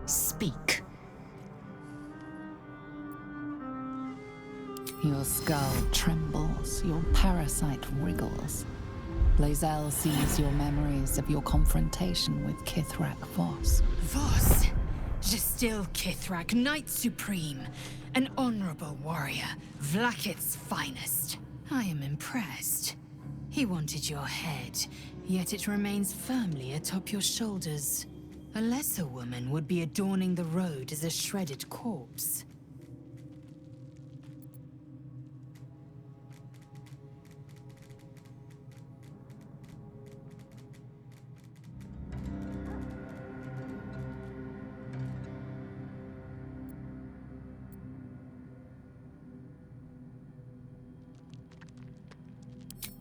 Speak. Your skull trembles, your parasite wriggles. Blazel sees your memories of your confrontation with Kithrak Voss. Voss. Gestil Kithrak, Knight Supreme. An honorable warrior. Vlaakith's finest. I am impressed. He wanted your head, yet it remains firmly atop your shoulders. A lesser woman would be adorning the road as a shredded corpse.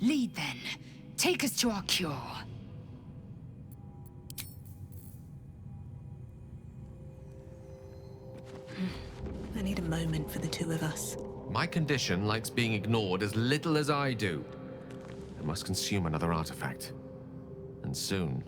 Lead then. Take us to our cure. I need a moment for the two of us. My condition likes being ignored as little as I do. I must consume another artifact. And soon.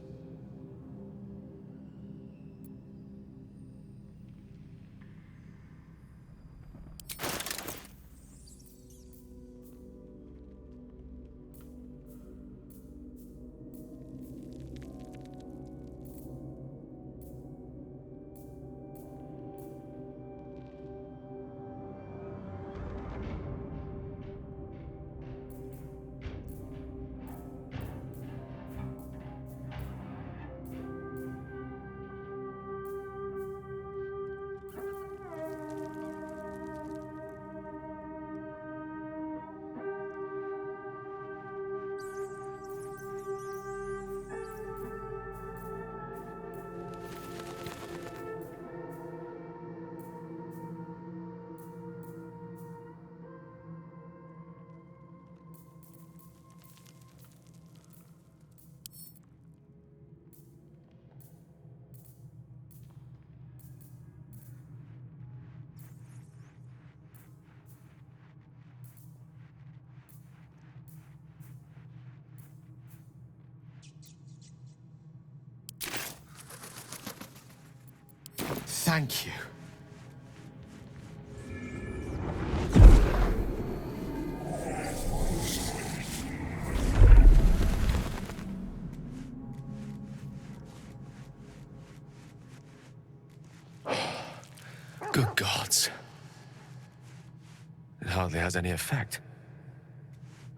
Thank you. Good gods. It hardly has any effect.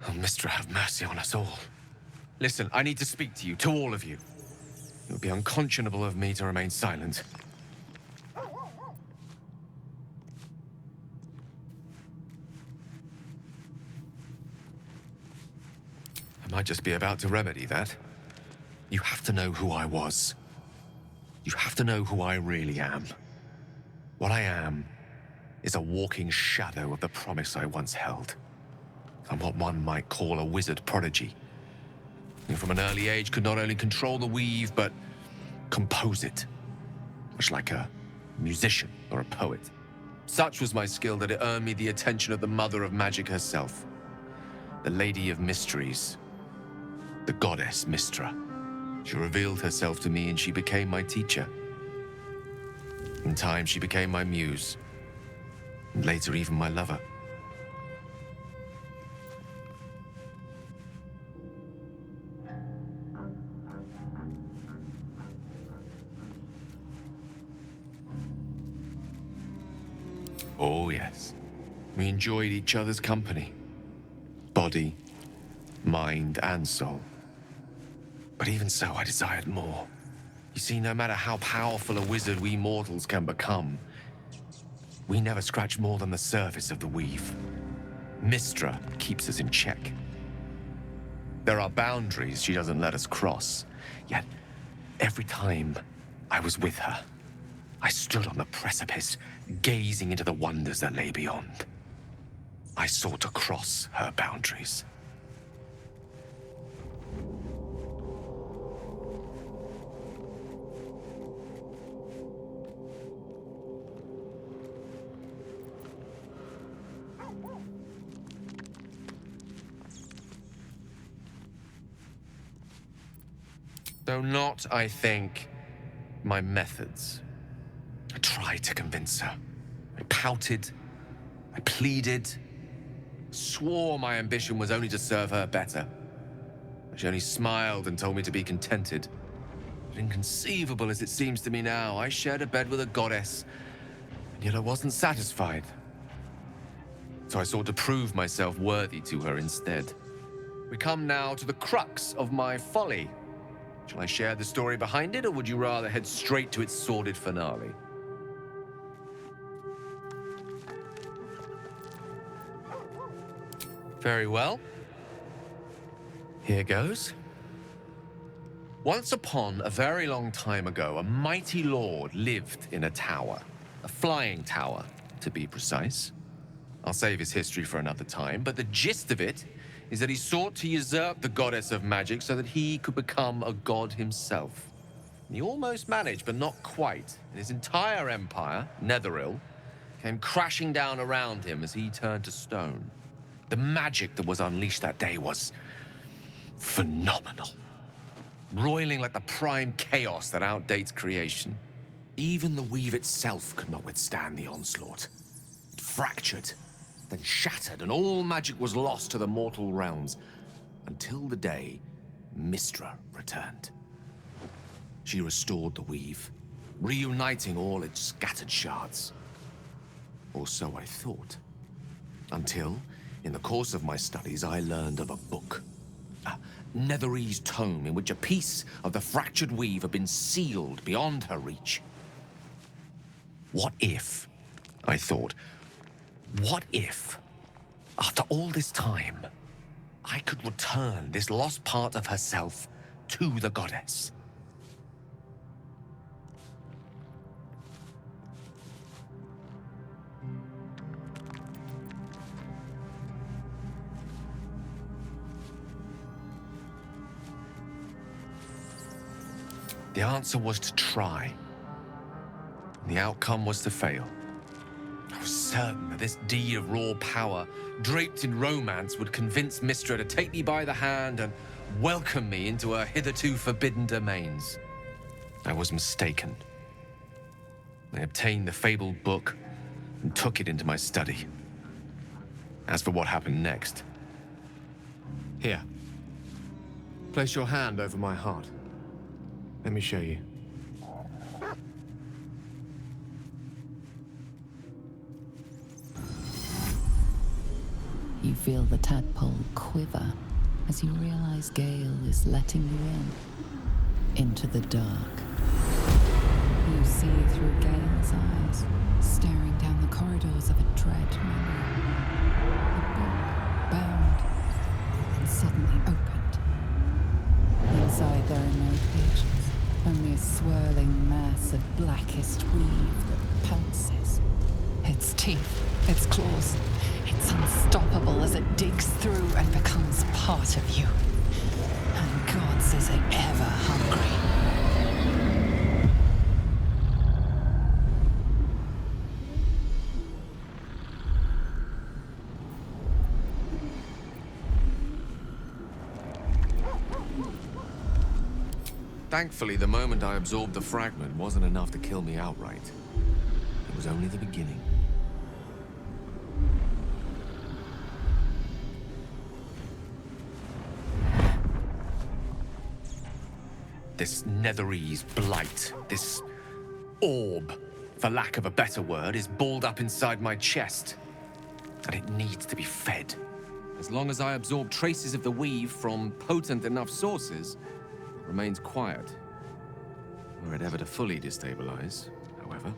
Oh, Mystra, have mercy on us all. Listen, I need to speak to you, to all of you. It would be unconscionable of me to remain silent. I might just be about to remedy that. You have to know who I was. You have to know who I really am. What I am is a walking shadow of the promise I once held. I'm what one might call a wizard prodigy, who from an early age could not only control the weave, but compose it, much like a musician or a poet. Such was my skill that it earned me the attention of the mother of magic herself, the Lady of Mysteries, the goddess Mystra. She revealed herself to me and she became my teacher. In time, she became my muse, and later even my lover. Oh yes, we enjoyed each other's company. Body, mind, and soul. But even so, I desired more. You see, no matter how powerful a wizard we mortals can become, we never scratch more than the surface of the weave. Mystra keeps us in check. There are boundaries she doesn't let us cross, yet every time I was with her, I stood on the precipice, gazing into the wonders that lay beyond. I sought to cross her boundaries. Though not, I think, my methods. I tried to convince her. I pouted. I pleaded. Swore my ambition was only to serve her better. She only smiled and told me to be contented. But inconceivable as it seems to me now, I shared a bed with a goddess, and yet I wasn't satisfied. So I sought to prove myself worthy to her instead. We come now to the crux of my folly. Shall I share the story behind it, or would you rather head straight to its sordid finale? Very well. Here goes. Once upon a very long time ago, a mighty lord lived in a tower. A flying tower, to be precise. I'll save his history for another time, but the gist of it is that he sought to usurp the goddess of magic so that he could become a god himself. He almost managed, but not quite. And his entire empire, Netheril, came crashing down around him as he turned to stone. The magic that was unleashed that day was phenomenal. Roiling like the prime chaos that outdates creation. Even the weave itself could not withstand the onslaught. It fractured, then shattered, and all magic was lost to the mortal realms, until the day Mystra returned. She restored the weave, reuniting all its scattered shards. Or so I thought. Until, in the course of my studies, I learned of a book. A Netherese tome in which a piece of the fractured weave had been sealed beyond her reach. What if, I thought, what if, after all this time, I could return this lost part of herself to the goddess? The answer was to try. The outcome was to fail. I was certain that this deed of raw power, draped in romance, would convince Mystra to take me by the hand and welcome me into her hitherto forbidden domains. I was mistaken. I obtained the fabled book and took it into my study. As for what happened next... Here. Place your hand over my heart. Let me show you. You feel the tadpole quiver as you realize Gale is letting you into the dark. You see through Gale's eyes, staring down the corridors of a dread memory. The book, bound, and suddenly opened. Inside there are no pages. Only a swirling mass of blackest weave that pounces. Its teeth, its claws, it's unstoppable as it digs through and becomes part of you. And gods, is it ever hungry. Thankfully, the moment I absorbed the fragment wasn't enough to kill me outright. It was only the beginning. This Netherese blight, this orb, for lack of a better word, is balled up inside my chest. And it needs to be fed. As long as I absorb traces of the weave from potent enough sources, it remains quiet. Were it ever to fully destabilize, however.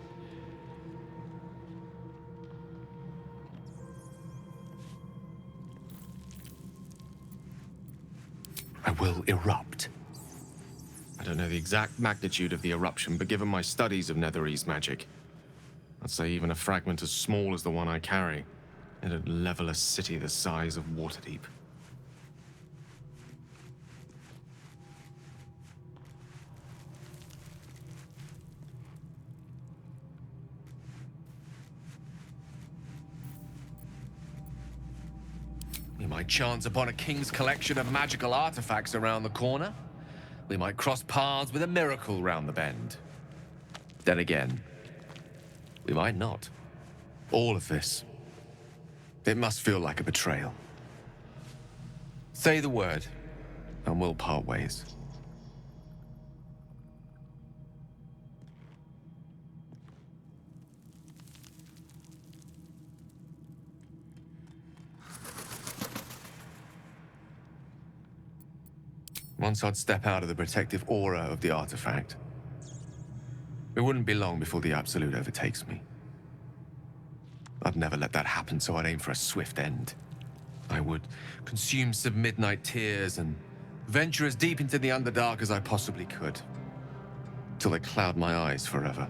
I will erupt. I don't know the exact magnitude of the eruption, but given my studies of Netherese magic, I'd say even a fragment as small as the one I carry, it'd level a city the size of Waterdeep. We might chance upon a king's collection of magical artifacts around the corner. We might cross paths with a miracle round the bend. Then again, We might not. All of this. It must feel like a betrayal. Say the word, and we'll part ways. Once I'd step out of the protective aura of the artifact, it wouldn't be long before the Absolute overtakes me. I'd never let that happen, so I'd aim for a swift end. I would consume some midnight tears and venture as deep into the Underdark as I possibly could, till they cloud my eyes forever.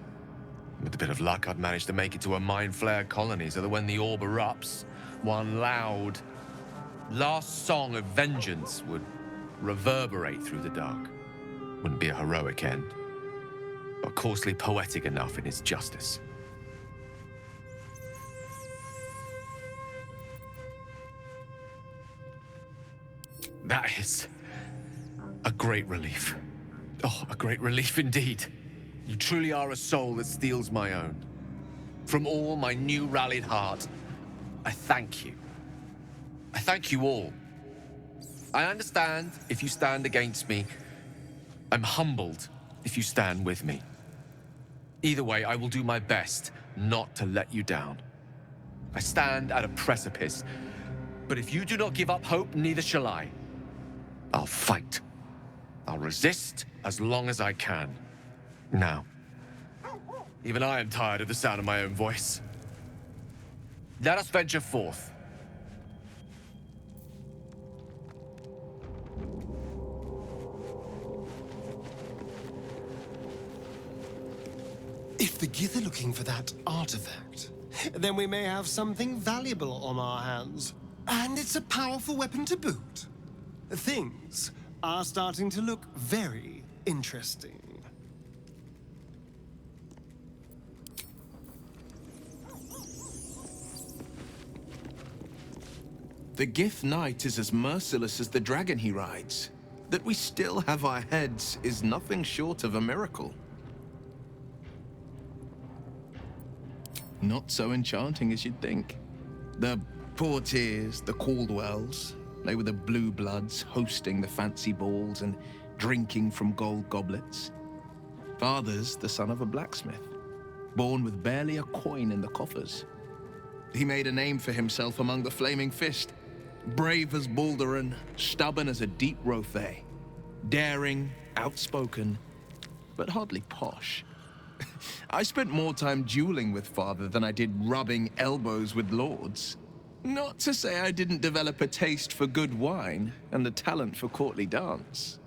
With a bit of luck, I'd manage to make it to a Mind Flare colony, so that when the orb erupts, one loud, last song of vengeance would reverberate through the dark. Wouldn't be a heroic end, but coarsely poetic enough in its justice. That is a great relief. Oh, a great relief indeed. You truly are a soul that steals my own. From all my new rallied heart, I thank you. I thank you all. I understand if you stand against me. I'm humbled if you stand with me. Either way, I will do my best not to let you down. I stand at a precipice, but if you do not give up hope, neither shall I. I'll fight. I'll resist as long as I can. Now, even I am tired of the sound of my own voice. Let us venture forth. If the Gith are looking for that artifact, then we may have something valuable on our hands. And it's a powerful weapon to boot. Things are starting to look very interesting. The Gith Knight is as merciless as the dragon he rides. That we still have our heads is nothing short of a miracle. Not so enchanting as you'd think. The Portiers, the Caldwells, they were the blue bloods hosting the fancy balls and drinking from gold goblets. Father's the son of a blacksmith, born with barely a coin in the coffers. He made a name for himself among the Flaming Fist, brave as Balduran, stubborn as a deep Rothay, daring, outspoken, but hardly posh. I spent more time dueling with Father than I did rubbing elbows with lords. Not to say I didn't develop a taste for good wine and the talent for courtly dance.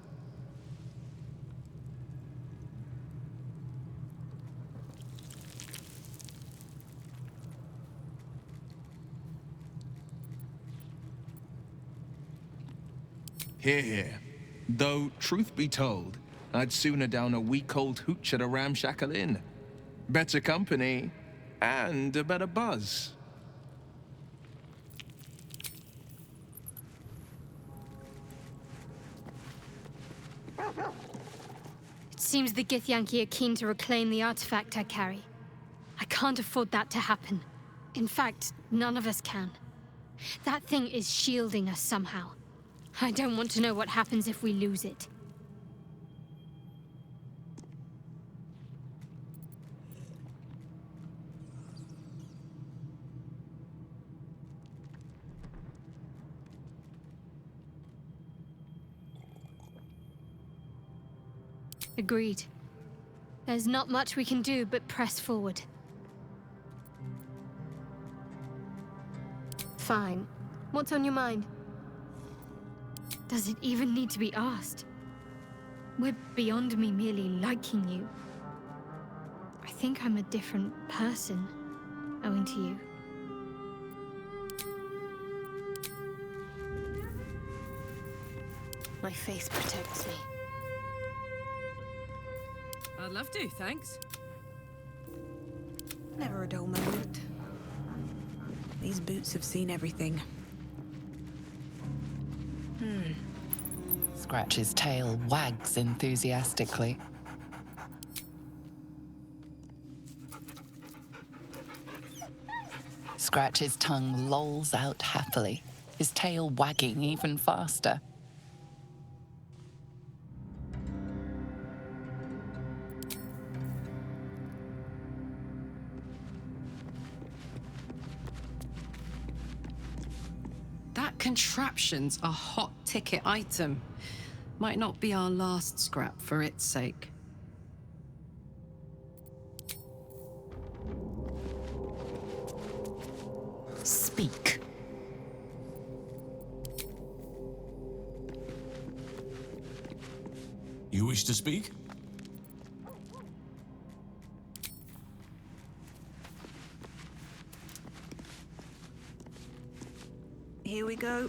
Here. Though, truth be told, I'd sooner down a week-old hooch at a ramshackle inn. Better company, and a better buzz. It seems the Githyanki are keen to reclaim the artifact I carry. I can't afford that to happen. In fact, none of us can. That thing is shielding us somehow. I don't want to know what happens if we lose it. Agreed. There's not much we can do but press forward. Fine. What's on your mind? Does it even need to be asked? We're beyond me merely liking you. I think I'm a different person, owing to you. My faith protects me. I'd love to, thanks. Never a dull moment. These boots have seen everything. Scratch's tail wags enthusiastically. Scratch's tongue lolls out happily, his tail wagging even faster. That contraption's a hot ticket item. Might not be our last scrap for its sake. Speak. You wish to speak? Here we go.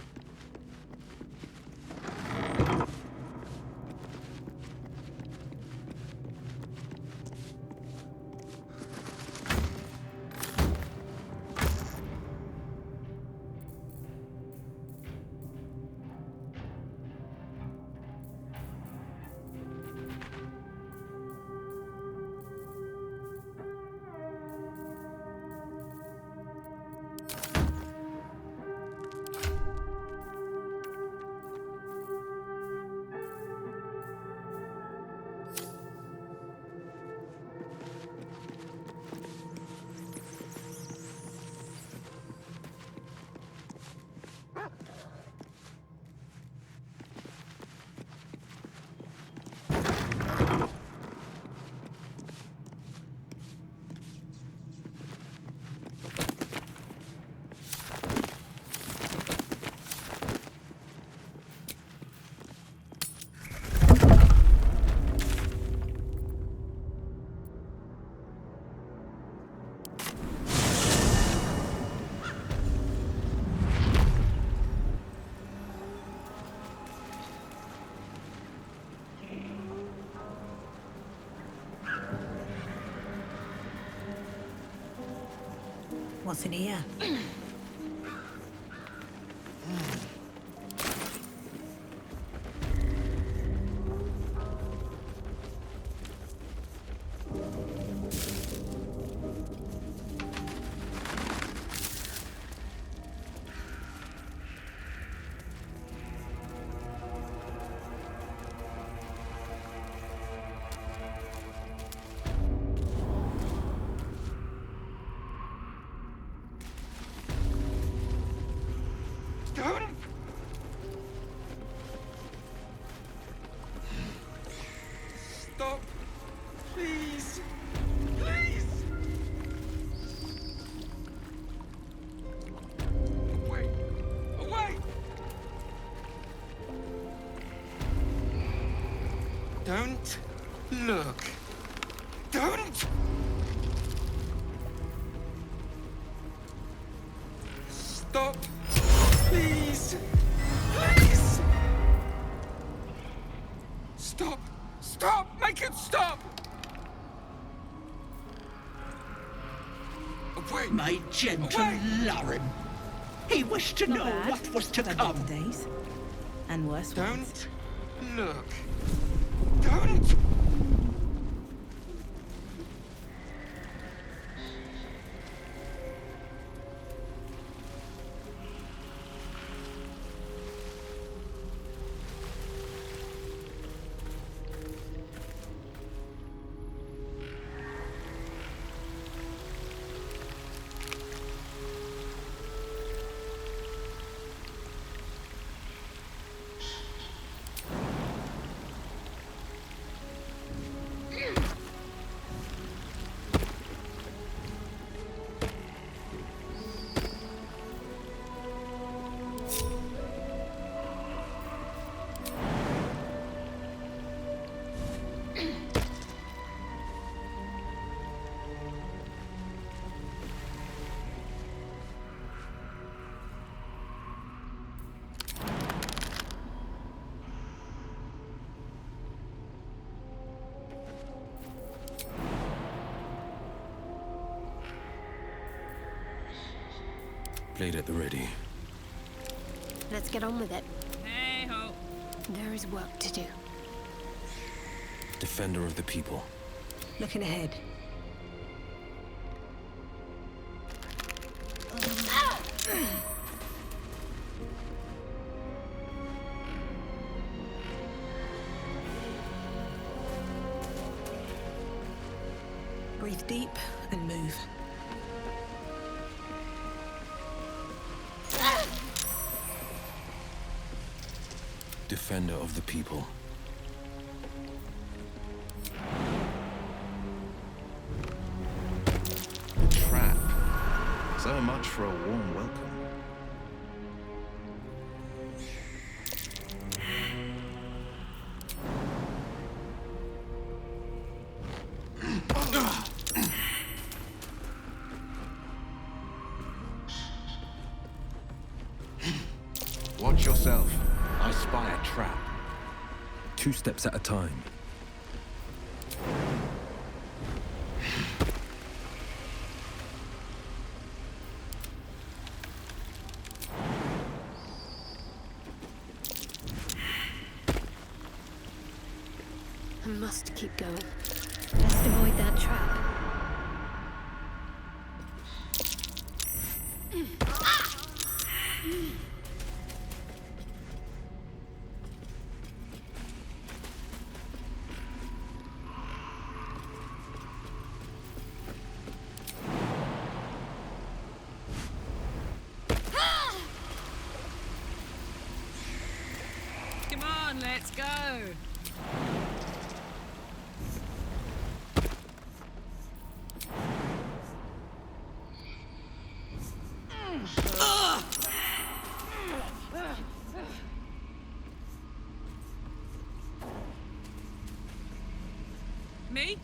What's in here? Stop! Please! Please! Away! Away! Don't look! Don't! Stop! Please! Please! Stop! Stop! Make it stop! Away! My gentle Away! Lauren. He wished to know what was to come. Days. And worse ones. Don't look. Don't! Blade at the ready. Let's get on with it. Hey ho. There is work to do. Defender of the people. Looking ahead. Breathe deep and move. Defender of the people. A trap. So much for a warm welcome. Watch yourself. I spy a trap. 2 steps at a time. I must keep going. Best avoid that trap. Come on, let's go. Me?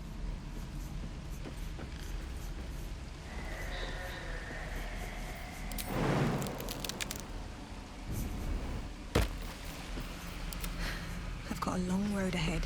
I've got a long road ahead.